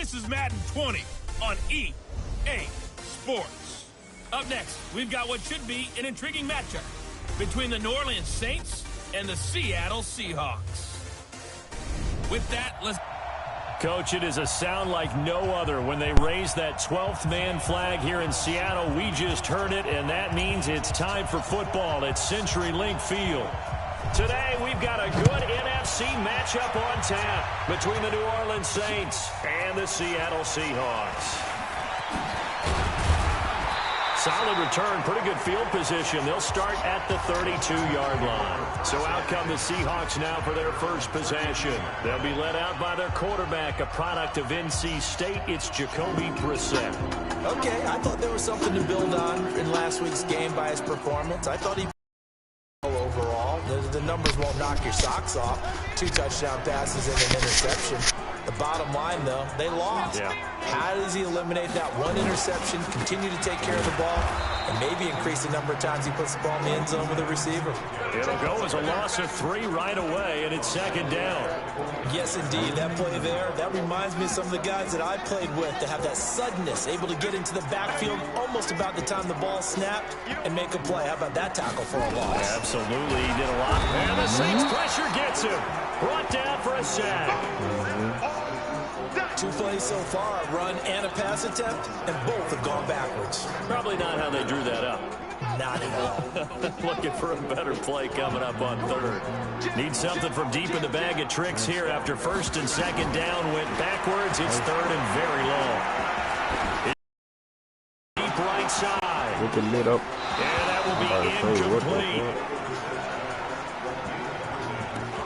This is Madden 20 on EA Sports. Up next, we've got what should be an intriguing matchup between the New Orleans Saints and the Seattle Seahawks. With that, let's... Coach, it is a sound like no other when they raise that 12th man flag here in Seattle. We just heard it, and that means it's time for football at CenturyLink Field. Today, we've got a good NFC matchup on tap between the New Orleans Saints and the Seattle Seahawks. Solid return, pretty good field position. They'll start at the 32-yard line. So out come the Seahawks now for their first possession. They'll be led out by their quarterback, a product of NC State. It's Jacoby Brissett. Okay, I thought there was something to build on in last week's game by his performance. I thought he overall. The numbers won't knock your socks off. 2 touchdown passes and an interception. The bottom line, though, they lost. Yeah. How does he eliminate that one interception, continue to take care of the ball, and maybe increase the number of times he puts the ball in the end zone with a receiver? It'll go as a loss of 3 right away, and it's second down. Yes, indeed. That play there, that reminds me of some of the guys that I played with to have that suddenness, able to get into the backfield almost about the time the ball snapped and make a play. How about that tackle for a loss? Absolutely. He did a lot. And the Saints pressure gets him. Brought down for a sack. 2 plays so far, a run and a pass attempt, and both have gone backwards. Probably not how they drew that up. Not at all. Looking for a better play coming up on third. Need something from deep in the bag of tricks here after first and second down went backwards. It's third and very long. Deep right side. Look at lit up. And that will be incomplete.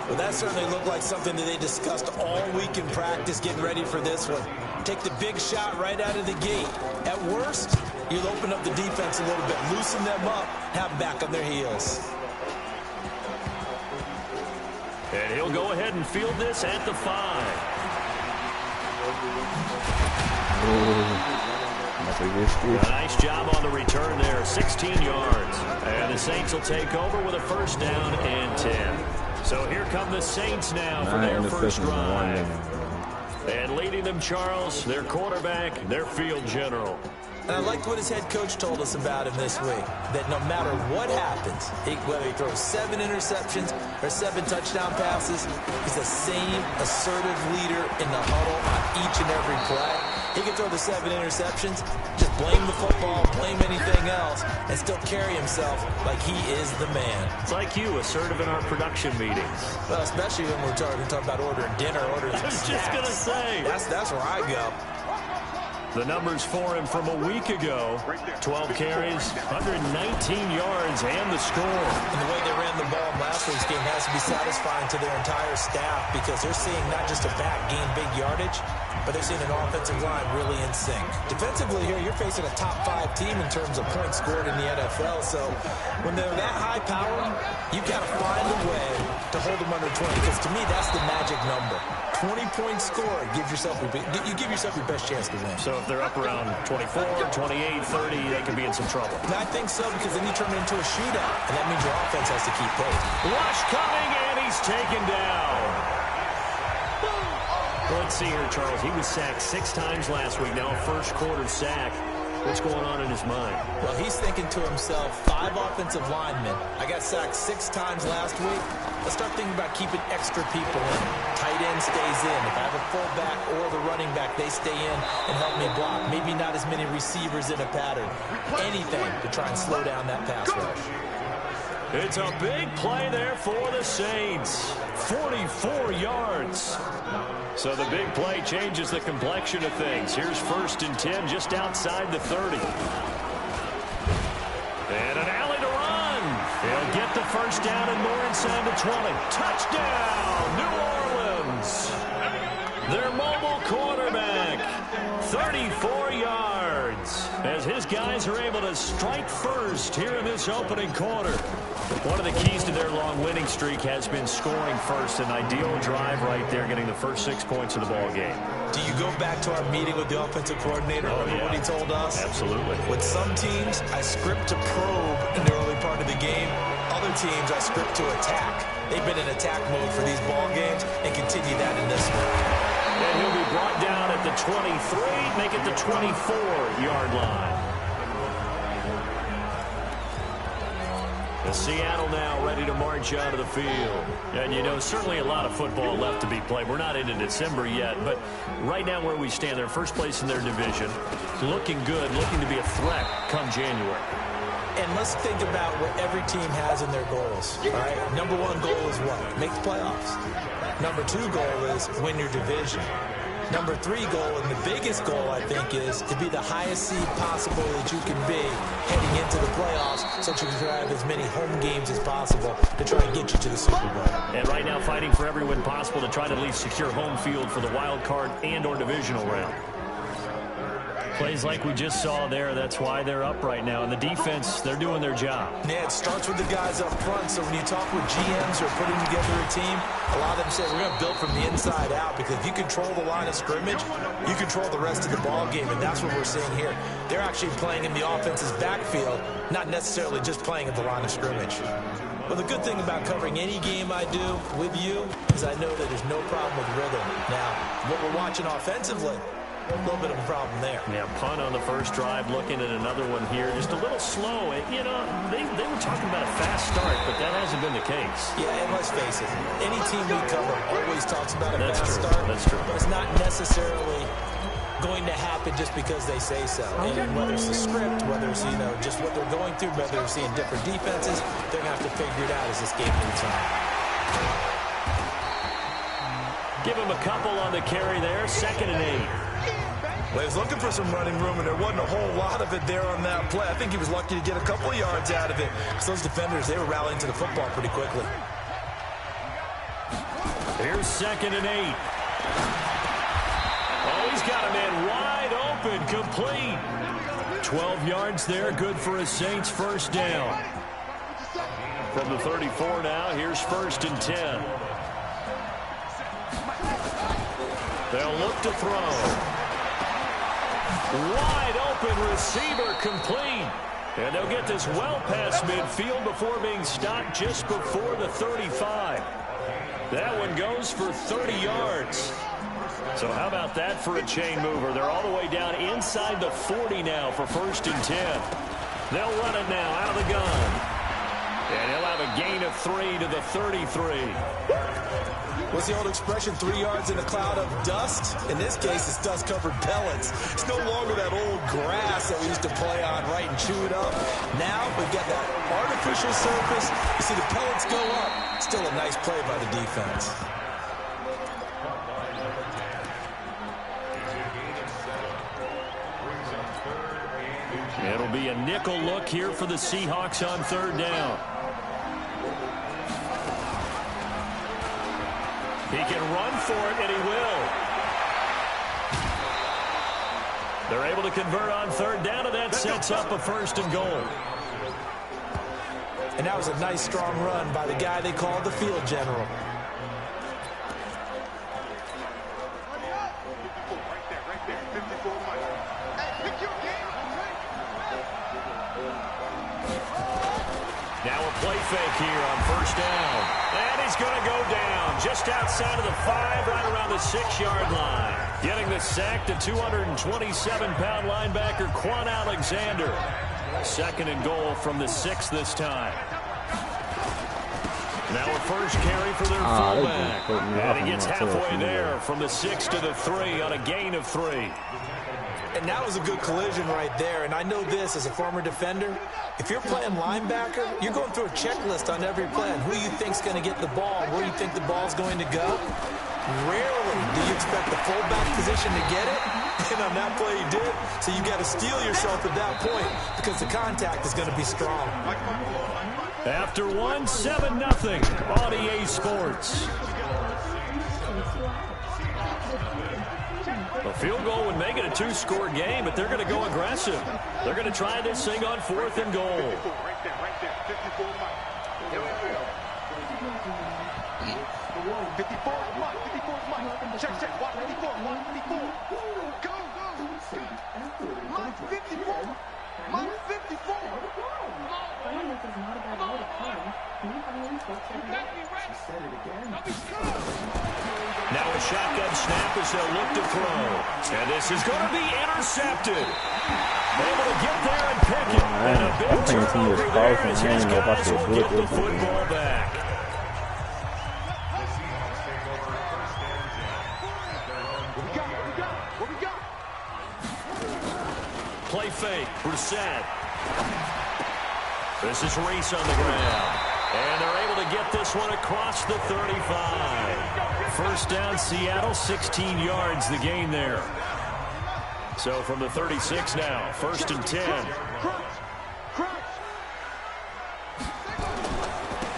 Well, that certainly looked like something that they discussed all week in practice, getting ready for this one. Take the big shot right out of the gate. At worst, you'll open up the defense a little bit, loosen them up, have them back on their heels. And he'll go ahead and field this at the 5. A nice job on the return there, 16 yards. And the Saints will take over with a first down and 10. So here come the Saints now for their first drive. And leading them, Charles, their quarterback, their field general. And I liked what his head coach told us about him this week, that no matter what happens, whether he throws 7 interceptions or 7 touchdown passes, he's the same assertive leader in the huddle on each and every play. He can throw the 7 interceptions, just blame the football, blame anything else, and still carry himself like he is the man. It's like you, assertive in our production meetings. Well, especially when we're talking about ordering dinner, ordering I was just going to say. That's where I go. The numbers for him from a week ago, 12 carries, 119 yards, and the score. And the way they ran the ball in last week's game has to be satisfying to their entire staff because they're seeing not just a back gain big yardage, but they're seeing an offensive line really in sync. Defensively here, you're facing a top 5 team in terms of points scored in the NFL, so when they're that high powered, you've got to find a way to hold them under 20 because to me, that's the magic number. 20 points scored, you give yourself your best chance to win. So if they're up around 24, 28, 30, they could be in some trouble. And I think so because then you turn it into a shootout, and that means your offense has to keep pace. Rush coming, and he's taken down. Let's see here, Charles. He was sacked 6 times last week. Now a first quarter sack. What's going on in his mind? Well, he's thinking to himself, 5 offensive linemen. I got sacked 6 times last week. Let's start thinking about keeping extra people in. Tight end stays in. If I have a fullback or the running back, they stay in and help me block. Maybe not as many receivers in a pattern. Anything to try and slow down that pass rush. It's a big play there for the Saints. 44 yards. So the big play changes the complexion of things. Here's first and 10 just outside the 30. And an alley to run. He'll get the first down and more inside the 20. Touchdown, New Orleans. Their mobile quarterback, 34 yards. As his guys are able to strike first here in this opening quarter. One of the keys to their long winning streak has been scoring first. An ideal drive right there, getting the first 6 points of the ball game. Do you go back to our meeting with the offensive coordinator? Remember what he told us? Absolutely. With some teams, I script to probe in the early part of the game. Other teams, I script to attack. They've been in attack mode for these ball games and continue that in this one. And he'll be brought down at the the 23, make it the 24-yard line. Seattle now ready to march out of the field. And, you know, certainly a lot of football left to be played. We're not into December yet, but right now where we stand, they're first place in their division, looking good, looking to be a threat come January. And let's think about what every team has in their goals. All right? Number one goal is what? Make the playoffs. Number two goal is win your division. Number three goal, and the biggest goal, I think, is to be the highest seed possible that you can be heading into the playoffs so that you can have as many home games as possible to try and get you to the Super Bowl. And right now fighting for every win possible to try to at least secure home field for the wild card and or divisional round. Plays like we just saw there, that's why they're up right now. And the defense, they're doing their job. Yeah, it starts with the guys up front. So when you talk with GMs or putting together a team, a lot of them say we're going to build from the inside out, because if you control the line of scrimmage, you control the rest of the ball game, and that's what we're seeing here. They're actually playing in the offense's backfield, not necessarily just playing at the line of scrimmage. Well, the good thing about covering any game I do with you is I know that there's no problem with rhythm. Now, what we're watching offensively, a little bit of a problem there. Yeah, punt on the first drive, looking at another one here. Just a little slow. You know, they were talking about a fast start, but that hasn't been the case. Yeah, and let's face it, any team we cover always talks about a fast true. start. That's true. But it's not necessarily going to happen just because they say so. And whether it's the script, whether it's, you know, just what they're going through, whether they're seeing different defenses, they're going to have to figure it out as this game moves on. Give him a couple on the carry there, 2nd and 8. Well, he was looking for some running room, and there wasn't a whole lot of it there on that play. I think he was lucky to get a couple of yards out of it, because those defenders, they were rallying to the football pretty quickly. Here's 2nd and 8. Oh, he's got a man wide open, complete. 12 yards there, good for a Saints first down. From the 34 now, here's 1st and 10. They'll look to throw. Wide open receiver, complete. And they'll get this well past midfield before being stopped just before the 35. That one goes for 30 yards. So how about that for a chain mover? They're all the way down inside the 40 now for 1st and 10. They'll run it now out of the gun. And he'll have a gain of 3 to the 33. What's the old expression, 3 yards in a cloud of dust? In this case, it's dust-covered pellets. It's no longer that old grass that we used to play on, right, and chew it up. Now we've got that artificial surface. You see the pellets go up. Still a nice play by the defense. It'll be a nickel look here for the Seahawks on 3rd down. He can run for it, and he will. They're able to convert on 3rd down, and that sets up a 1st and goal. And that was a nice, strong run by the guy they called the field general. Now a play fake here on 1st down. And he's going to go down just outside of the 5, right around the 6-yard line. Getting the sack to 227-pound linebacker Quan Alexander. 2nd and goal from the 6 this time. Now a first carry for their fullback. And he gets halfway there from the 6 to the 3 on a gain of 3. And that was a good collision right there. And I know this as a former defender. If you're playing linebacker, you're going through a checklist on every play on who you think's going to get the ball, where you think the ball's going to go. Rarely do you expect the fullback position to get it. And on that play he did. So you got to steel yourself at that point because the contact is going to be strong. After 1, 7-0 on EA Sports. A field goal would make it a 2-score game, but they're going to go aggressive. They're going to try this thing on 4th and goal. Now a shotgun snap as goes. They'll look to throw. And this is going to be intercepted. Able to get there and pick it. And a big turnover there as his guys will get the football back. Play fake. Brissett. This is Reese on the ground. And they're able to get this one across the 35. First down, Seattle, 16 yards the gain there. So from the 36 now, 1st and 10.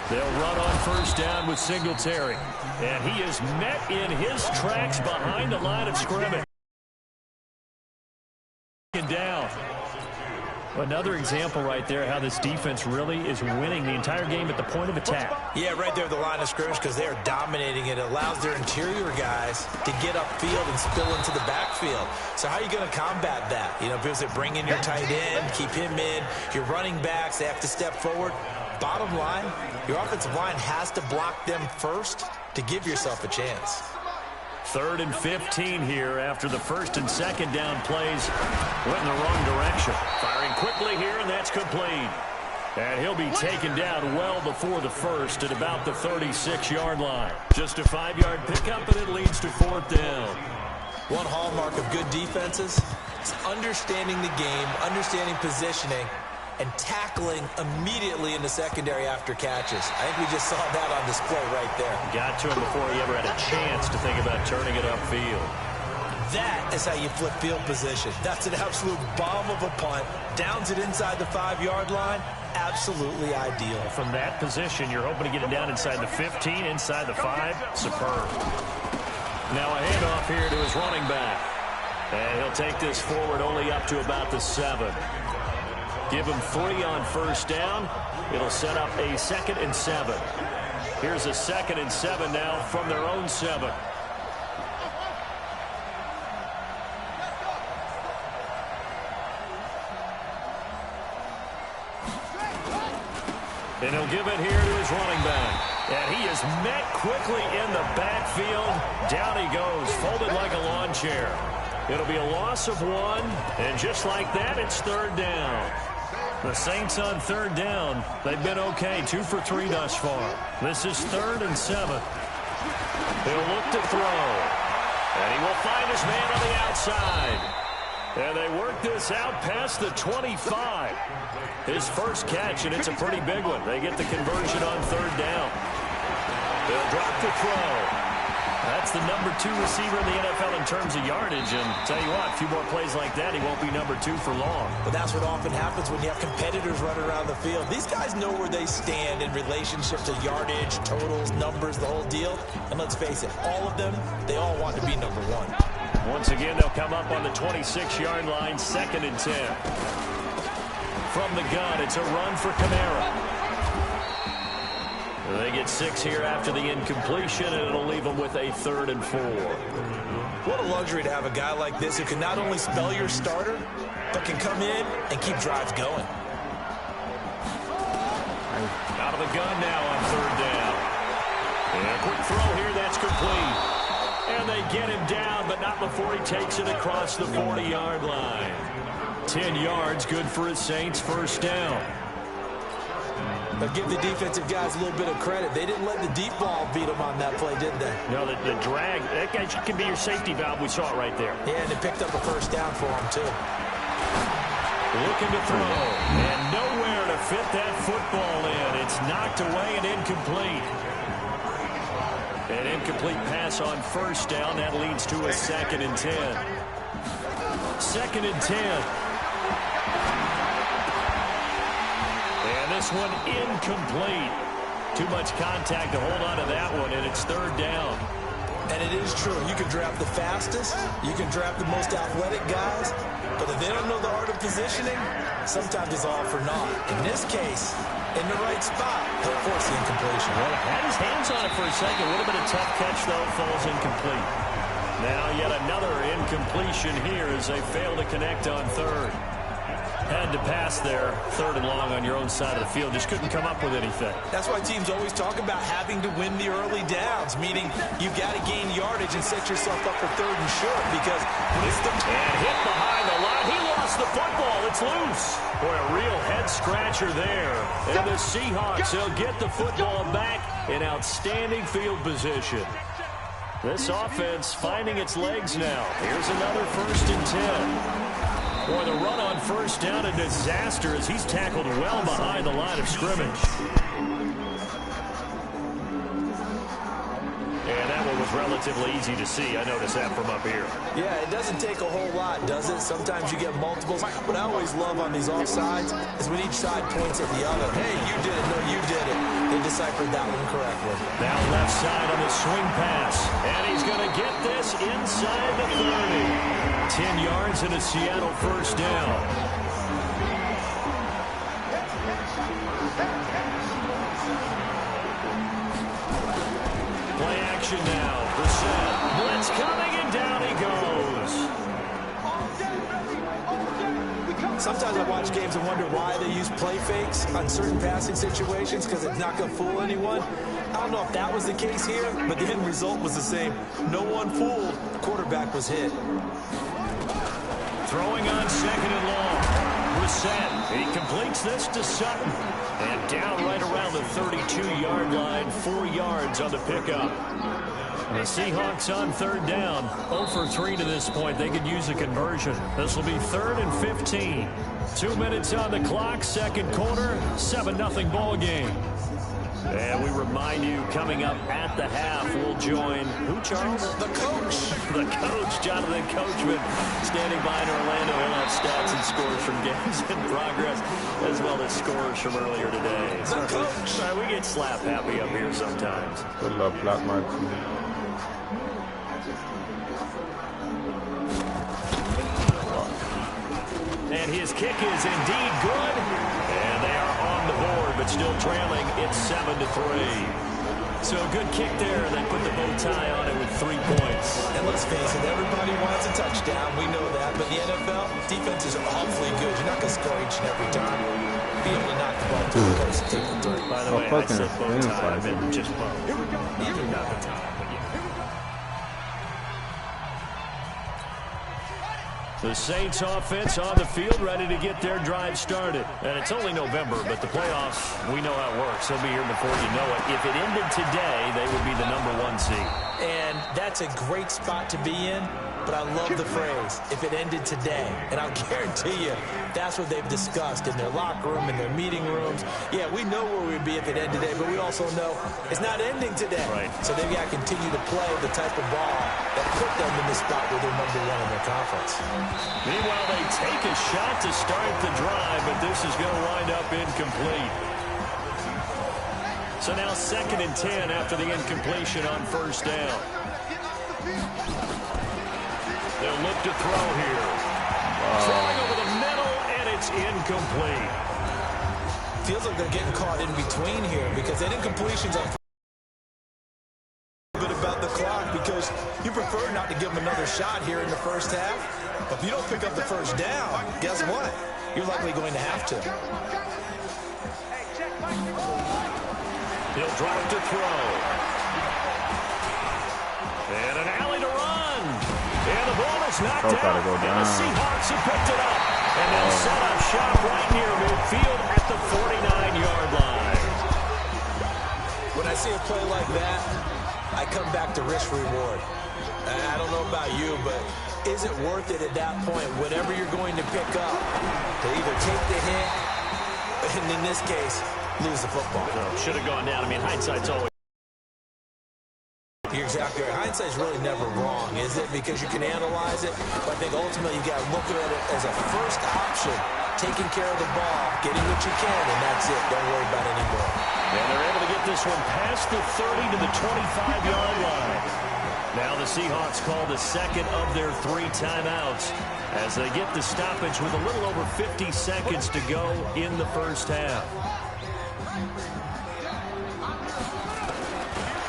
They'll run on first down with Singletary. And he is met in his tracks behind the line of scrimmage. Down. Another example right there how this defense really is winning the entire game at the point of attack. Yeah, right there at the line of scrimmage because they are dominating it. It allows their interior guys to get upfield and spill into the backfield. So how are you going to combat that? You know, because bring in your tight end, keep him in. Your running backs, they have to step forward. Bottom line, your offensive line has to block them first to give yourself a chance. 3rd and 15 here after the 1st and 2nd down plays went in the wrong direction. Firing quickly here, and that's complete. And he'll be taken down well before the 1st at about the 36-yard line. Just a 5-yard pickup, and it leads to 4th down. One hallmark of good defenses is understanding the game, understanding positioning, and tackling immediately in the secondary after catches. I think we just saw that on display right there. Got to him before he ever had a chance to think about turning it upfield. That is how you flip field position. That's an absolute bomb of a punt. Downs it inside the 5-yard line. Absolutely ideal. From that position, you're hoping to get it down inside the 15, inside the 5. Superb. Now a handoff here to his running back. And he'll take this forward only up to about the 7. Give him 3 on first down. It'll set up a 2nd and 7. Here's a 2nd and 7 now from their own 7. And he'll give it here to his running back. And he is met quickly in the backfield. Down he goes, folded like a lawn chair. It'll be a loss of 1. And just like that, it's 3rd down. The Saints on 3rd down. They've been okay, 2 for 3 thus far. This is 3rd and 7. He'll look to throw. And he will find his man on the outside. And they work this out past the 25. His first catch, and it's a pretty big one. They get the conversion on 3rd down. They'll drop the throw. That's the number 2 receiver in the NFL in terms of yardage. And tell you what, a few more plays like that, he won't be number 2 for long. But that's what often happens when you have competitors running around the field. These guys know where they stand in relationship to yardage, totals, numbers, the whole deal. And let's face it, all of them, they all want to be number 1. Once again, they'll come up on the 26-yard line, 2nd and 10. From the gun, it's a run for Kamara. They get 6 here after the incompletion, and it'll leave them with a 3rd and 4. What a luxury to have a guy like this who can not only spell your starter, but can come in and keep drives going. Out of the gun now on 3rd down. And a quick throw here, that's complete. And they get him down, but not before he takes it across the 40-yard line. 10 yards, good for his Saints, 1st down. But give the defensive guys a little bit of credit. They didn't let the deep ball beat them on that play, did they? No, the drag, that guy can be your safety valve. We saw it right there. Yeah, and they picked up a 1st down for him, too. Looking to throw, and nowhere to fit that football in. It's knocked away and incomplete. An incomplete pass on 1st down. That leads to a 2nd and 10. 2nd and 10. This one incomplete. Too much contact to hold on to that one, and it's 3rd down. And it is true. You can draft the fastest. You can draft the most athletic guys. But if they don't know the art of positioning, sometimes it's all for naught. In this case, in the right spot, he'll force the incompletion. Well, had his hands on it for a second. Would have been a tough catch, though. Falls incomplete. Now yet another incompletion here as they fail to connect on 3rd. Had to pass there, 3rd and long on your own side of the field. Just couldn't come up with anything. That's why teams always talk about having to win the early downs, meaning you've got to gain yardage and set yourself up for 3rd and short, because when it's the... And hit behind the line. He lost the football. It's loose. Boy, a real head-scratcher there. And the Seahawks, they'll get the football back in outstanding field position. This offense finding its legs now. Here's another 1st and 10. Boy, the run on 1st down, a disaster as he's tackled well behind the line of scrimmage. And that one was relatively easy to see. I noticed that from up here. Yeah, it doesn't take a whole lot, does it? Sometimes you get multiples. What I always love on these offsides is when each side points at the other. Hey, you did it. No, you did it. They deciphered that one correctly. Now left side on the swing pass. And he's going to get this inside the 30. 10 yards and a Seattle 1st down. Play action now. Brissett. Blitz coming, and down he goes. Sometimes I watch games and wonder why they use play fakes on certain passing situations, because it's not going to fool anyone. I don't know if that was the case here, but the end result was the same. No one fooled. The quarterback was hit. Throwing on 2nd and long. Brissett. He completes this to Sutton. And down right around the 32-yard line. 4 yards on the pickup. And the Seahawks on 3rd down. 0 for 3 to this point. They could use a conversion. This will be 3rd and 15. 2 minutes on the clock. 2nd quarter. 7-0 ball game. And we remind you, coming up at the half, we'll join who, Charles? The coach. The coach, Jonathan Coachman, standing by in Orlando. He'll have stats and scores from games in progress, as well as scores from earlier today. The coach. Sorry, we get slap happy up here sometimes. Good luck, Black Martin. And his kick is indeed good. And they are on the board, but still trailing. It's 7-3. So a good kick there, and they put the bow tie on it with 3 points. And let's face it, everybody wants a touchdown. We know that. But the NFL, defenses are awfully good. You're not going to score each and every time. Be able to knock the ball to the post and take the 3. By the way, I said bow tie. I meant just bow. Here we go. Even not the tie. The Saints offense on the field, ready to get their drive started. And it's only November, but the playoffs, we know how it works. They'll be here before you know it. If it ended today, they would be the #1 seed. And that's a great spot to be in, but I love the phrase, if it ended today. And I'll guarantee you, that's what they've discussed in their locker room, in their meeting rooms. Yeah, we know where we'd be if it ended today, but we also know it's not ending today. Right. So they've got to continue to play the type of ball that put them in the spot where they're #1 in their conference. Meanwhile, they take a shot to start the drive, but this is going to wind up incomplete. So now 2nd and 10 after the incompletion on 1st down. They'll look to throw here. Throwing over the middle, and it's incomplete. Feels like they're getting caught in between here, because that incompletion's on bit about the clock, because you prefer not to give them another shot here in the first half. But if you don't pick up the 1st down, guess what? You're likely going to have to. He'll drop to throw. And an alley to run. And the ball is knocked out. And the Seahawks have picked it up. And they'll set up shop right near midfield at the 49-yard line. When I see a play like that, I come back to risk-reward. I don't know about you, but is it worth it at that point, whatever you're going to pick up, to either take the hit, and in this case, lose the football? Should have gone down. I mean, hindsight's always... You're exactly right. Hindsight's really never wrong, is it? Because you can analyze it, but I think ultimately you got to look at it as a first option, taking care of the ball, getting what you can, and that's it. Don't worry about it anymore. And they're able to get this one past the 30 to the 25-yard line. Now the Seahawks call the 2nd of their 3 timeouts as they get the stoppage with a little over 50 seconds to go in the first half.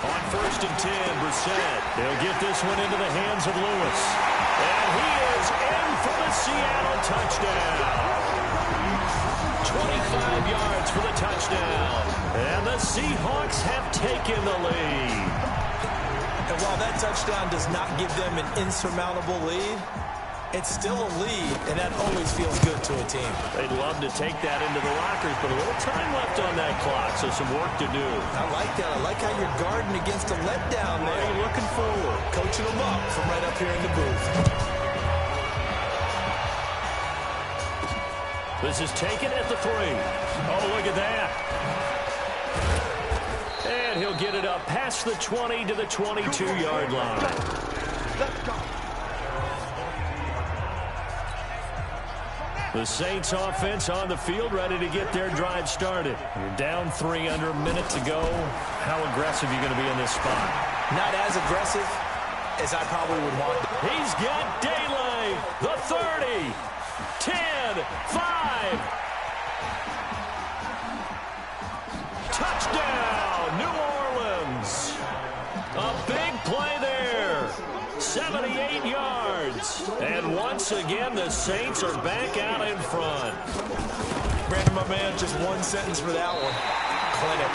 On 1st and 10, Brissett. They'll get this one into the hands of Lewis. And he is in for the Seattle touchdown. touchdown. And the Seahawks have taken the lead. And while that touchdown does not give them an insurmountable lead, it's still a lead, and that always feels good to a team. They'd love to take that into the lockers, but a little time left on that clock, so some work to do. I like that. I like how you're guarding against a letdown there. You're looking forward. Coaching them up from right up here in the booth. This is taken at the 3. Oh, look at that. And he'll get it up past the 20 to the 22-yard line. Let's go. The Saints offense on the field, ready to get their drive started. You're down 3 under a minute to go. How aggressive are you going to be in this spot? Not as aggressive as I probably would want. He's got daylight. The 30, 10, 5. Touchdown, New Orleans. A big play there. 78 yards. And once again, the Saints are back out in front. Brandon, my man, just one sentence for that one. Clinic.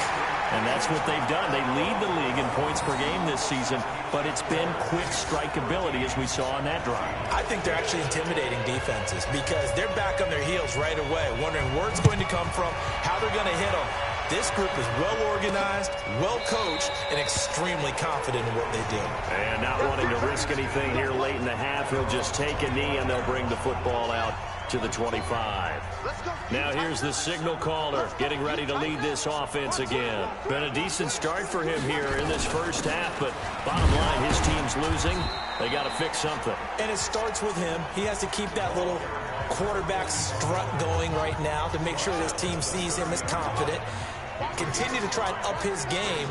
And that's what they've done. They lead the league in points per game this season, but it's been quick strikeability as we saw on that drive. I think they're actually intimidating defenses because they're back on their heels right away, wondering where it's going to come from, how they're going to hit them. This group is well-organized, well-coached, and extremely confident in what they do. And not wanting to risk anything here late in the half, he'll just take a knee, and they'll bring the football out to the 25. Now here's the signal caller getting ready to lead this offense again. Been a decent start for him here in this first half, but bottom line, his team's losing. They got to fix something. And it starts with him. He has to keep that little quarterback strut going right now to make sure this team sees him as confident. Continue to try and up his game,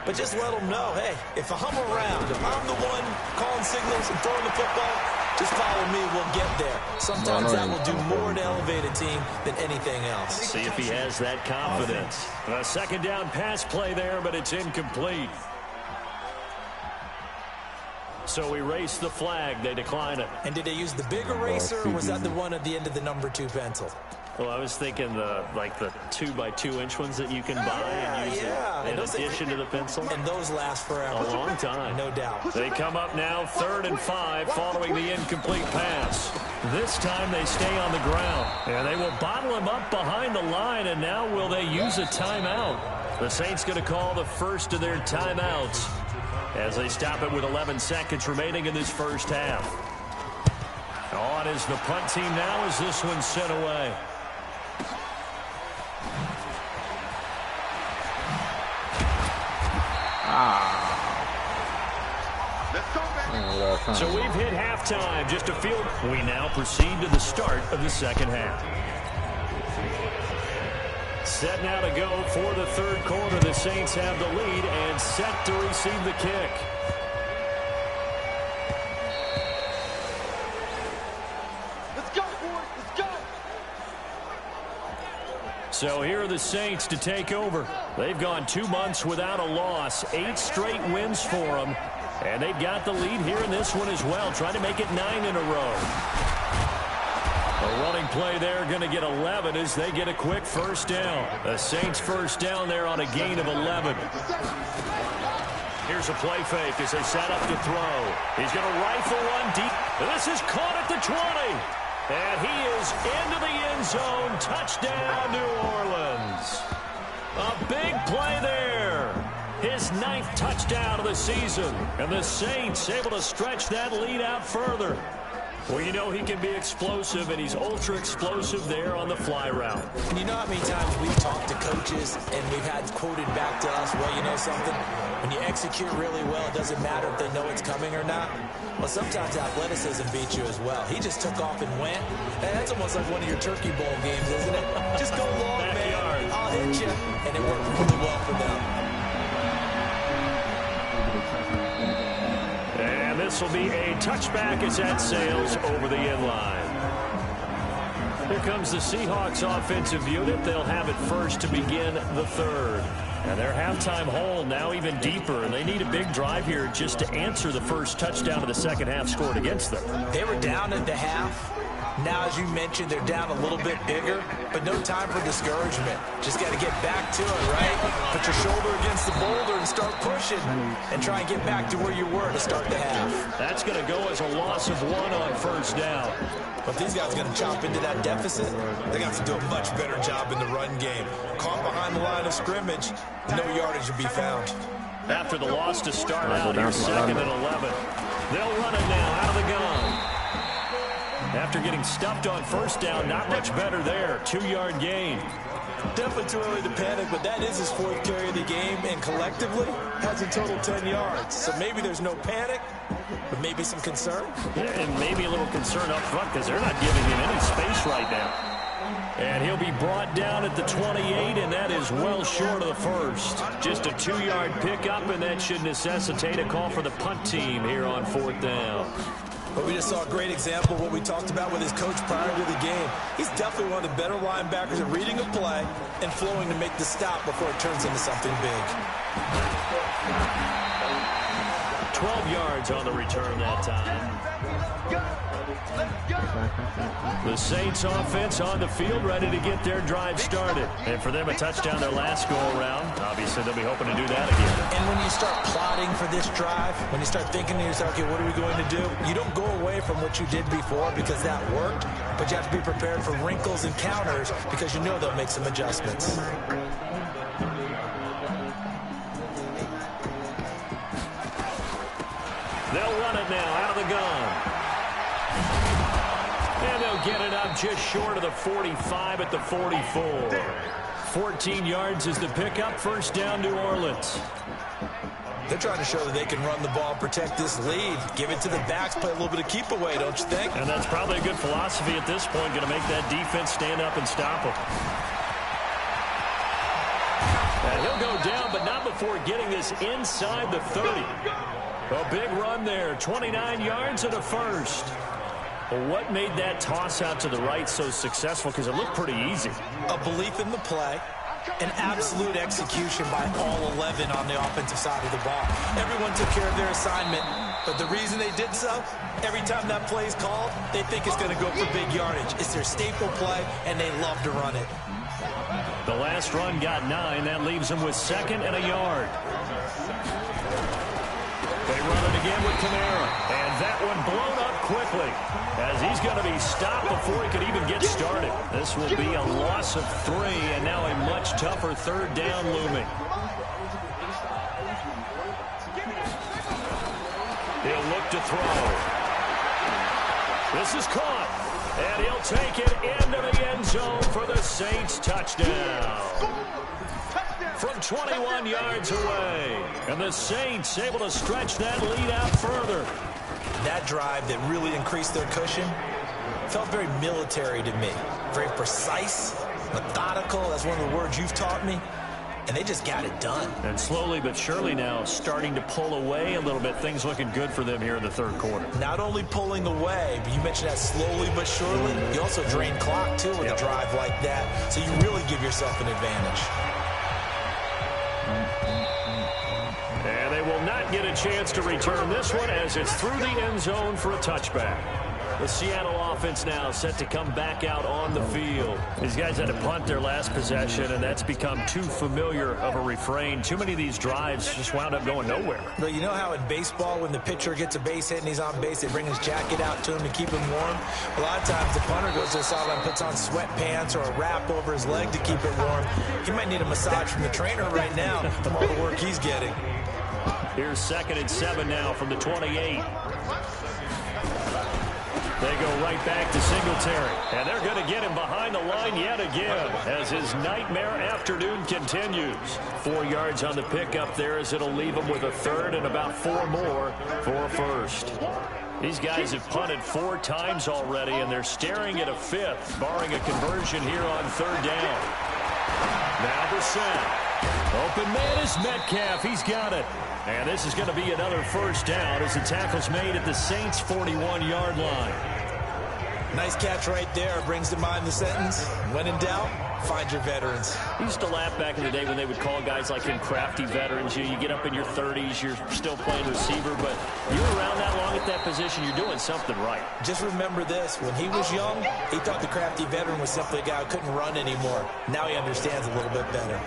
but just let him know, hey, if I'm around, if I'm the one calling signals and throwing the football, just follow me, we'll get there. Sometimes that will do more to elevate a team than anything else. See if he has that confidence. A second down pass play there, but it's incomplete. So we race the flag. They decline it. And did they use the big eraser, or was that the one at the end of the number 2 pencil? Well, I was thinking the 2x2-inch ones that you can buy and use in addition to the pencil. And those last forever. A long time. No doubt. They come up now 3rd and 5 following the incomplete pass. This time they stay on the ground. And they will bottle him up behind the line, and now will they use a timeout? The Saints going to call the first of their timeouts as they stop it with 11 seconds remaining in this first half. On is the punt team now as this one's sent away. So we've hit halftime, just a field. We now proceed to the start of the second half. Set now to go for the third quarter. The Saints have the lead and set to receive the kick. Let's go, boys. Let's go. So here are the Saints to take over. They've gone 2 months without a loss, 8 straight wins for them. And they've got the lead here in this one as well, trying to make it 9 in a row. A running play there, going to get 11 as they get a quick first down. The Saints first down there on a gain of 11. Here's a play fake as they set up to throw. He's going to rifle one deep. This is caught at the 20. And he is into the end zone. Touchdown, New Orleans. A big play there. His 9th touchdown of the season. And the Saints able to stretch that lead out further. Well, you know he can be explosive, and he's ultra-explosive there on the fly route. And you know how many times we've talked to coaches and we've had quoted back to us, well, you know something? When you execute really well, it doesn't matter if they know it's coming or not. Well, sometimes athleticism beats you as well. He just took off and went. Hey, that's almost like one of your Turkey Bowl games, isn't it? Just go long, man. I'll hit you. And it worked really well for them. And this will be a touchback as that sails over the end line. Here comes the Seahawks offensive unit. They'll have it first to begin the third. And their halftime hole now even deeper, and they need a big drive here just to answer the first touchdown of the second half scored against them. They were down at the half. Now, as you mentioned, they're down a little bit bigger, but no time for discouragement. Just got to get back to it, right? Put your shoulder against the boulder and start pushing and try and get back to where you were to start the half. That's going to go as a loss of 1 on first down. But these guys are going to chop into that deficit. They got to do a much better job in the run game. Caught behind the line of scrimmage, no yardage to be found. After the loss to start out, here's 2nd and 11. They'll run it now out of the gun. After getting stuffed on first down, not much better there. 2-yard gain. Definitely too early to panic, but that is his 4th carry of the game, and collectively has a total 10 yards. So maybe there's no panic, but maybe some concern. Yeah, and maybe a little concern up front because they're not giving him any space right now. And he'll be brought down at the 28, and that is well short of the first. Just a 2-yard pickup, and that should necessitate a call for the punt team here on 4th down. But we just saw a great example of what we talked about with his coach prior to the game. He's definitely one of the better linebackers at reading a play and flowing to make the stop before it turns into something big. 12 yards on the return that time. The Saints offense on the field, ready to get their drive started. And for them, a touchdown their last go-around. Obviously, they'll be hoping to do that again. And when you start plotting for this drive, when you start thinking to yourself, okay, what are we going to do? You don't go away from what you did before because that worked, but you have to be prepared for wrinkles and counters because you know they'll make some adjustments. They'll run it now out of the gun. And they'll get it up just short of the 45 at the 44. 14 yards is the pickup. First down, New Orleans. They're trying to show that they can run the ball, protect this lead, give it to the backs, play a little bit of keep away, don't you think? And that's probably a good philosophy at this point, going to make that defense stand up and stop them. And he'll go down, but not before getting this inside the 30. A big run there, 29 yards and a first. Well, what made that toss out to the right so successful? Because it looked pretty easy. A belief in the play, an absolute execution by all 11 on the offensive side of the ball. Everyone took care of their assignment, but the reason they did so, every time that play is called, they think it's going to go for big yardage. It's their staple play, and they love to run it. The last run got 9. That leaves them with 2nd and a yard. They run it again with Kamara, and that one blown up quickly as he's going to be stopped before he could even get started. This will be a loss of 3, and now a much tougher 3rd down looming. He'll look to throw. This is caught, and he'll take it into the end zone for the Saints touchdown. From 21 yards away. And the Saints able to stretch that lead out further. That drive that really increased their cushion felt very military to me. Very precise, methodical. That's one of the words you've taught me. And they just got it done. And slowly but surely now starting to pull away a little bit. Things looking good for them here in the 3rd quarter. Not only pulling away, but you mentioned that slowly but surely. You also drain clock, too, with a drive like that. So you really give yourself an advantage. And they will not get a chance to return this one as it's through the end zone for a touchback. The Seattle offense now set to come back out on the field. These guys had to punt their last possession, and that's become too familiar of a refrain. Too many of these drives just wound up going nowhere. But you know how in baseball, when the pitcher gets a base hit and he's on base, they bring his jacket out to him to keep him warm? A lot of times the punter goes to the sideline, puts on sweatpants or a wrap over his leg to keep it warm. He might need a massage from the trainer right now from all the work he's getting. Here's 2nd and 7 now from the 28. They go right back to Singletary, and they're going to get him behind the line yet again as his nightmare afternoon continues. 4 yards on the pickup there as it'll leave him with a 3rd and about 4 more for a first. These guys have punted 4 times already, and they're staring at a 5th, barring a conversion here on 3rd down. Now Brissett. Open man is Metcalf. He's got it. And this is going to be another first down as the tackle's made at the Saints' 41-yard line. Nice catch right there. Brings to mind the sentence, when in doubt, find your veterans. I used to laugh back in the day when they would call guys like him crafty veterans. You get up in your 30s, you're still playing receiver, but you're around that long at that position, you're doing something right. Just remember this. When he was young, he thought the crafty veteran was simply a guy who couldn't run anymore. Now he understands a little bit better.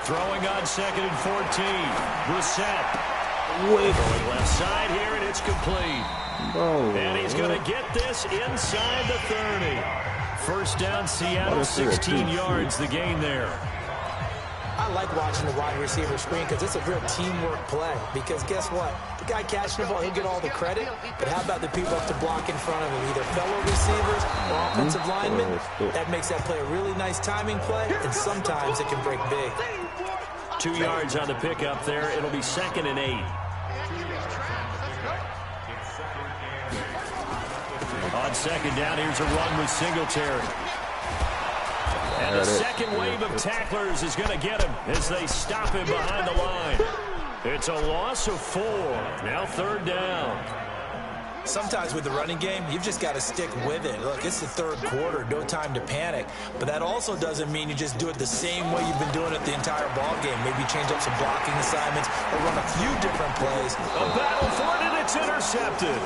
Throwing on 2nd and 14. Brissett. Going left side here, and it's complete. And he's going to get this inside the 30. First down, Seattle, 16 yards, the gain there. I like watching the wide receiver screen because it's a real teamwork play. Because guess what? The guy catching the ball, he'll get all the credit. But how about the people up to block in front of him? Either fellow receivers or offensive linemen. That makes that play a really nice timing play, and sometimes it can break big. 2 yards on the pickup there. It'll be 2nd and 8. On 2nd down, here's a run with Singletary. And the second wave of tacklers is going to get him as they stop him behind the line. It's a loss of 4. Now 3rd down. Sometimes with the running game, you've just got to stick with it. Look, it's the 3rd quarter, no time to panic. But that also doesn't mean you just do it the same way you've been doing it the entire ball game. Maybe change up some blocking assignments or run a few different plays. A battle for it, and it's intercepted.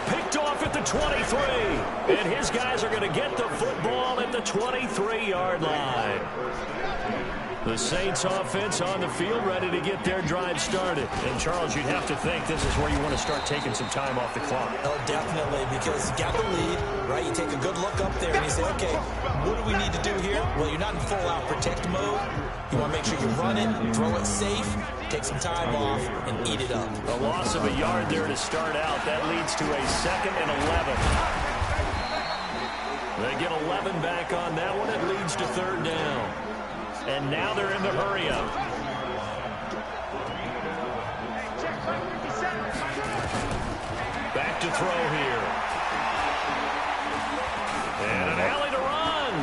Picked off at the 23. And his guys are going to get the football at the 23-yard line. The Saints offense on the field, ready to get their drive started. And, Charles, you'd have to think this is where you want to start taking some time off the clock. Oh, definitely, because you got the lead, right? You take a good look up there and you say, okay, what do we need to do here? Well, you're not in full-out protect mode. You want to make sure you run it, throw it safe, take some time off, and eat it up. A loss of a yard there to start out. That leads to a 2nd and 11. They get 11 back on that one. It leads to 3rd down. And now they're in the hurry-up. Back to throw here. And an alley to run.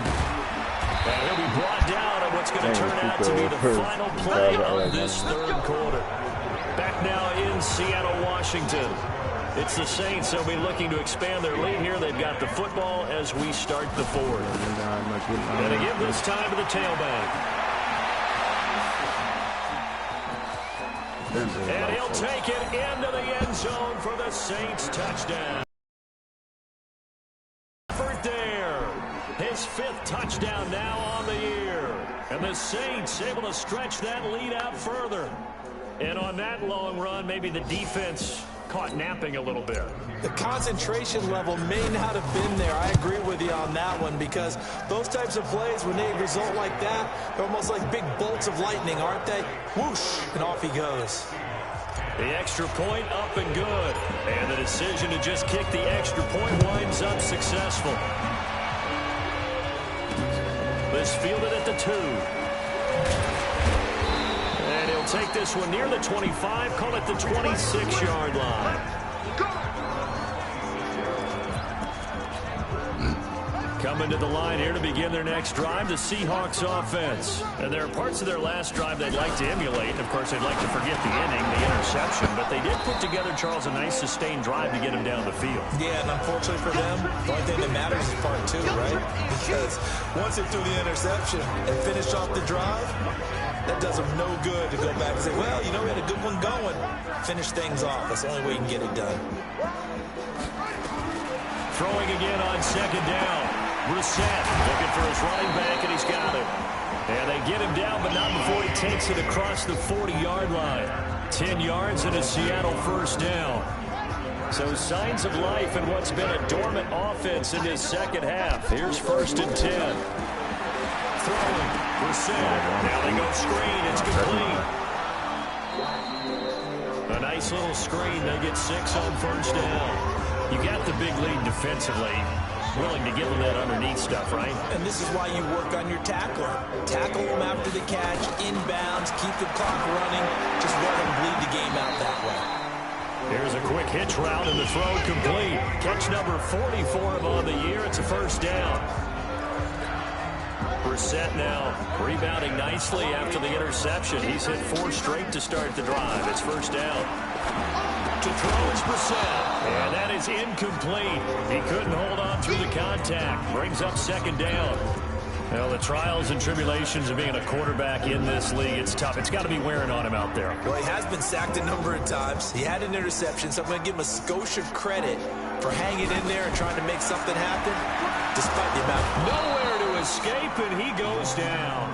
And he'll be brought down on what's going to turn out to be the final play of this 3rd quarter. Back now in Seattle, Washington. It's the Saints. They'll be looking to expand their lead here. They've got the football as we start the 4th. And to give this time to the tailback. And he'll take it into the end zone for the Saints touchdown. Effort there. His 5th touchdown now on the year. And the Saints able to stretch that lead out further. And on that long run, maybe the defense caught napping a little bit. The concentration level may not have been there. I agree with you on that one, because those types of plays, when they result like that, they're almost like big bolts of lightning, aren't they? Whoosh, and off he goes. The extra point up and good. And the decision to just kick the extra point winds up successful. This fielded at the 2. And he'll take this one near the 25, call it the 26-yard line. Coming to the line here to begin their next drive, the Seahawks offense. And there are parts of their last drive they'd like to emulate. Of course, they'd like to forget the inning, the interception. But they did put together, Charles, a nice sustained drive to get him down the field. Yeah, and unfortunately for them, the only thing that matters is part 2, right? Because once they threw the interception and finished off the drive, that does them no good to go back and say, well, you know, we had a good one going. Finish things off. That's the only way you can get it done. Throwing again on 2nd down. Brissett looking for his running back, and he's got it. And they get him down, but not before he takes it across the 40-yard line. 10 yards and a Seattle first down. So signs of life in what's been a dormant offense in this second half. Here's 1st and 10. Throwing. Brissett. Now they go screen. It's complete. A nice little screen. They get 6 on 1st down. You got the big lead defensively. Willing to give them that underneath stuff, right? And this is why you work on your tackling. Tackle them after the catch, inbounds, keep the clock running. Just let them bleed the game out that way. Here's a quick hitch route, and the throw complete. Catch number 44 on the year. It's a first down. Brissett now rebounding nicely after the interception. He's hit 4 straight to start the drive. It's first down. To throw is Brissett. And that is incomplete. He couldn't hold on through the contact. Brings up second down. Well, the trials and tribulations of being a quarterback in this league, it's tough. It's got to be wearing on him out there. Well, he has been sacked a number of times. He had an interception, so I'm going to give him a skosh of credit for hanging in there and trying to make something happen, despite the amount. Nowhere to escape, and he goes down.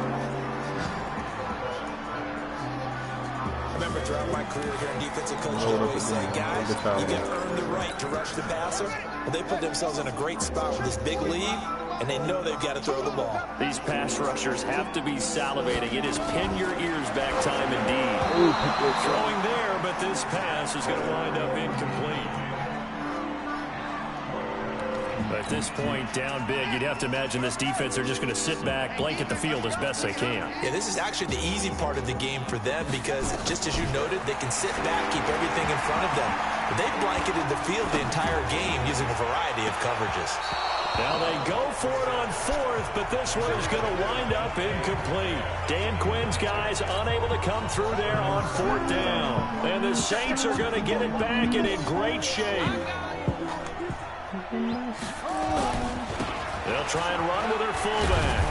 I remember throughout my career here in defensive coach, they always say, guys, you got to earn the right to rush the passer. Well, they put themselves in a great spot with this big lead, and they know they've got to throw the ball. These pass rushers have to be salivating. It is pin your ears back time indeed. Throwing there, but this pass is going to wind up incomplete. At this point, down big, you'd have to imagine this defense, they're just going to sit back, blanket the field as best they can. Yeah, this is actually the easy part of the game for them because, just as you noted, they can sit back, keep everything in front of them. But they've blanketed the field the entire game using a variety of coverages. Now they go for it on fourth, but this one is going to wind up incomplete. Dan Quinn's guys unable to come through there on fourth down. And the Saints are going to get it back and in great shape. They'll try and run with their fullback.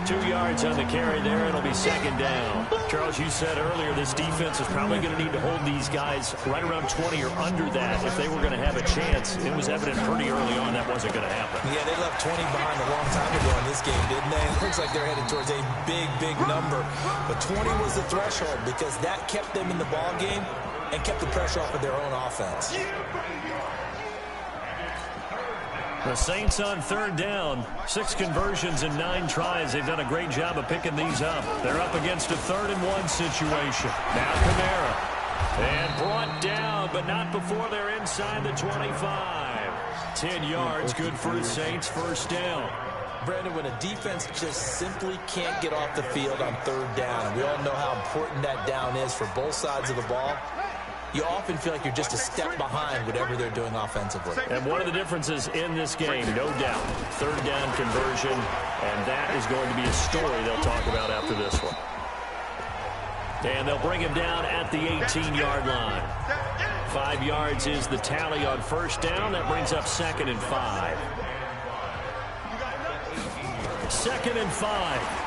2 yards on the carry there. It'll be second down. Charles, you said earlier this defense is probably going to need to hold these guys right around 20 or under that if they were going to have a chance. It was evident pretty early on that wasn't going to happen. Yeah, they left 20 behind a long time ago in this game, didn't they? It looks like they're headed towards a big, big number. But 20 was the threshold because that kept them in the ball game and kept the pressure off of their own offense. The Saints on third down. 6 conversions and 9 tries. They've done a great job of picking these up. They're up against a 3rd-and-1 situation. Now Kamara. And brought down, but not before they're inside the 25. 10 yards, good for the Saints. First down. Brandon, when a defense just simply can't get off the field on third down, and we all know how important that down is for both sides of the ball, you often feel like you're just a step behind whatever they're doing offensively. And one of the differences in this game, no doubt, third down conversion, and that is going to be a story they'll talk about after this one. And they'll bring him down at the 18-yard line. 5 yards is the tally on first down. That brings up 2nd and 5. 2nd and 5.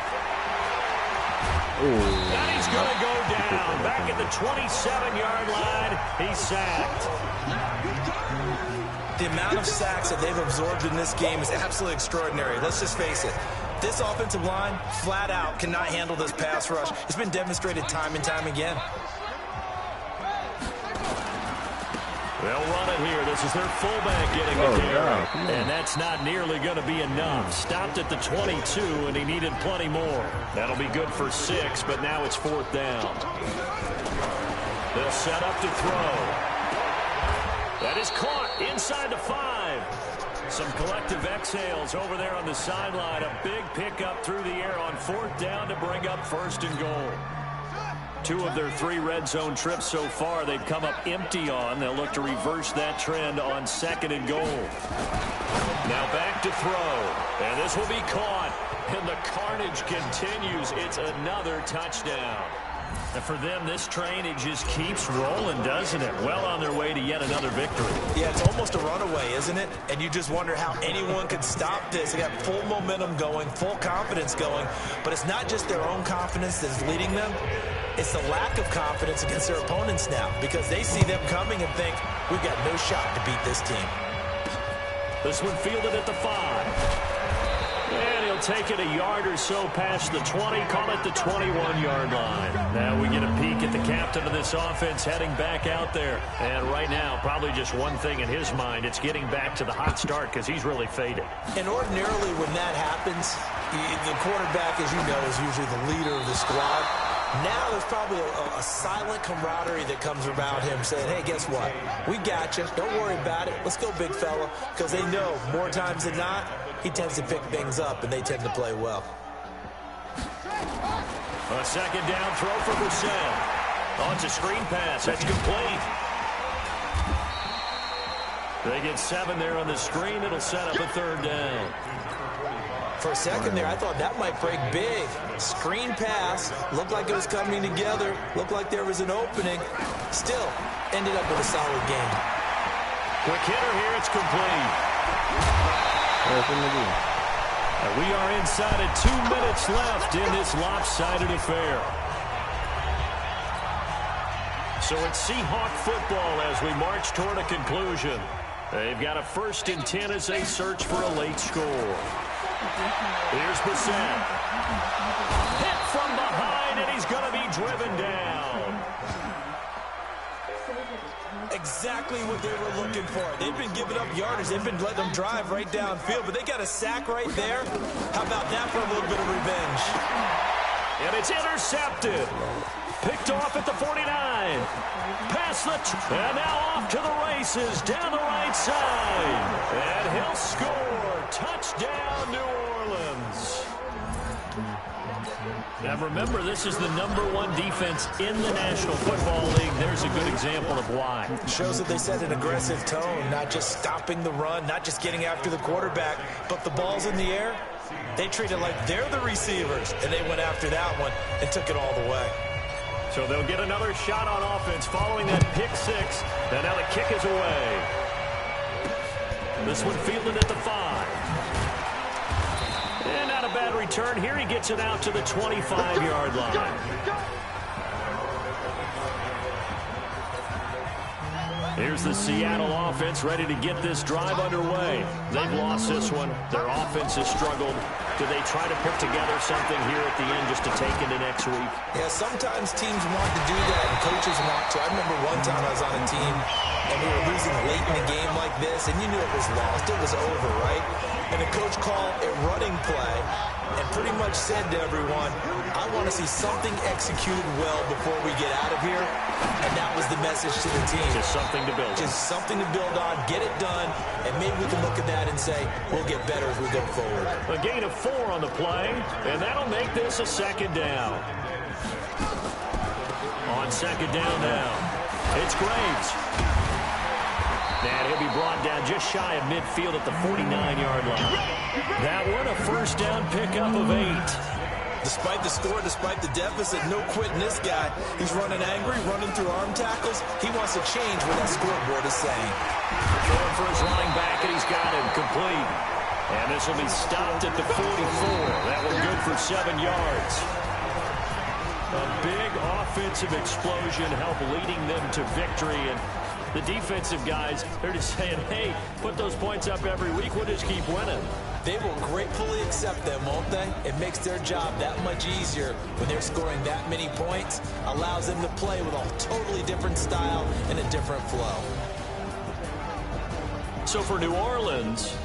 And he's going to go down. Back at the 27-yard line. He's sacked. The amount of sacks that they've absorbed in this game is absolutely extraordinary. Let's just face it. This offensive line, flat out, cannot handle this pass rush. It's been demonstrated time and time again. They'll run it here. This is their fullback getting a carry. And that's not nearly going to be enough. Stopped at the 22, and he needed plenty more. That'll be good for 6, but now it's 4th down. They'll set up to throw. That is caught inside the 5. Some collective exhales over there on the sideline. A big pickup through the air on 4th down to bring up 1st and goal. 2 of their 3 red zone trips so far they've come up empty on. They'll look to reverse that trend on 2nd and goal. Now back to throw. And this will be caught. And the carnage continues. It's another touchdown. And for them, this train, it just keeps rolling, doesn't it? Well on their way to yet another victory. Yeah, it's almost a runaway, isn't it? And you just wonder how anyone could stop this. They got full momentum going, full confidence going. But it's not just their own confidence that's leading them. It's the lack of confidence against their opponents now because they see them coming and think, we've got no shot to beat this team. This one fielded at the 5. And he'll take it a yard or so past the 20, call it the 21-yard line. Now we get a peek at the captain of this offense heading back out there. And right now, probably just one thing in his mind, it's getting back to the hot start because he's really faded. And ordinarily when that happens, the quarterback, as you know, is usually the leader of the squad. Now there's probably a silent camaraderie that comes about him saying, hey, guess what? We got you. Don't worry about it. Let's go, big fella. Because they know more times than not, he tends to pick things up, and they tend to play well. A 2nd down throw for Brissett. Oh, it's a screen pass. That's complete. They get 7 there on the screen. It'll set up a 3rd down. For a second there, I thought that might break big. Screen pass. Looked like it was coming together. Looked like there was an opening. Still, ended up with a solid game. Quick hitter here. It's complete. And we are inside of 2 minutes left in this lopsided affair. So it's Seahawk football as we march toward a conclusion. They've got a 1st and 10 as they search for a late score. Here's Bissett. Hit from behind, and he's going to be driven down. Exactly what they were looking for. They've been giving up yardage. They've been letting them drive right downfield, but they got a sack right there. How about that for a little bit of revenge? And it's intercepted. Picked off at the 49. Past the and now off to the races down the right side. And he'll score. Touchdown, New Orleans. Now remember, this is the #1 defense in the National Football League. There's a good example of why. Shows that they set an aggressive tone, not just stopping the run, not just getting after the quarterback, but the ball's in the air. They treat it like they're the receivers, and they went after that one and took it all the way. So they'll get another shot on offense following that pick 6. And now the kick is away. This one fielded at the 5. And not a bad return. Here he gets it out to the 25-yard line. Here's the Seattle offense ready to get this drive underway. They've lost this one. Their offense has struggled. Do they try to put together something here at the end just to take into next week? Yeah, sometimes teams want to do that, and coaches want to. I remember one time I was on a team, and we were losing late in a game like this, and you knew it was lost. It was over, right? And the coach called a running play and pretty much said to everyone, I want to see something executed well before we get out of here. And that was the message to the team. Just something to build on. Just something to build on, get it done, and maybe we can look at that and say, we'll get better as we go forward. A gain of 4 on the play, and that'll make this a 2nd down. On 2nd down now, it's Graves. And he'll be brought down just shy of midfield at the 49-yard line. That one, a 1st down pickup of 8. Despite the score, despite the deficit, no quitting this guy. He's running angry, running through arm tackles. He wants to change what that scoreboard is saying. Throwing for his running back, and he's got him complete. And this will be stopped at the 44. That one good for 7 yards. A big offensive explosion helped leading them to victory. And the defensive guys, they're just saying, hey, put those points up every week. We'll just keep winning. They will gratefully accept them, won't they? It makes their job that much easier when they're scoring that many points. Allows them to play with a totally different style and a different flow. So for New Orleans,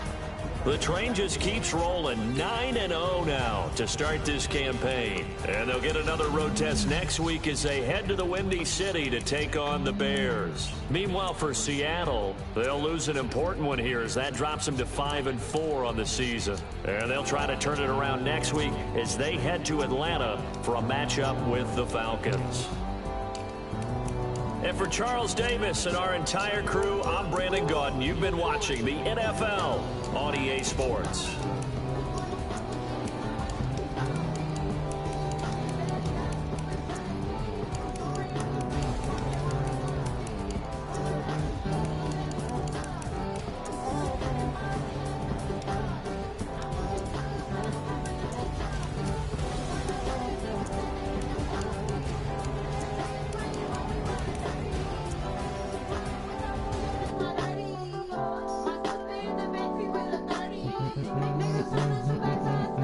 the train just keeps rolling. 9-0 now to start this campaign. And they'll get another road test next week as they head to the Windy City to take on the Bears. Meanwhile, for Seattle, they'll lose an important one here as that drops them to 5-4 on the season. And they'll try to turn it around next week as they head to Atlanta for a matchup with the Falcons. And for Charles Davis and our entire crew, I'm Brandon Gaudin. You've been watching the NFL on EA Sports.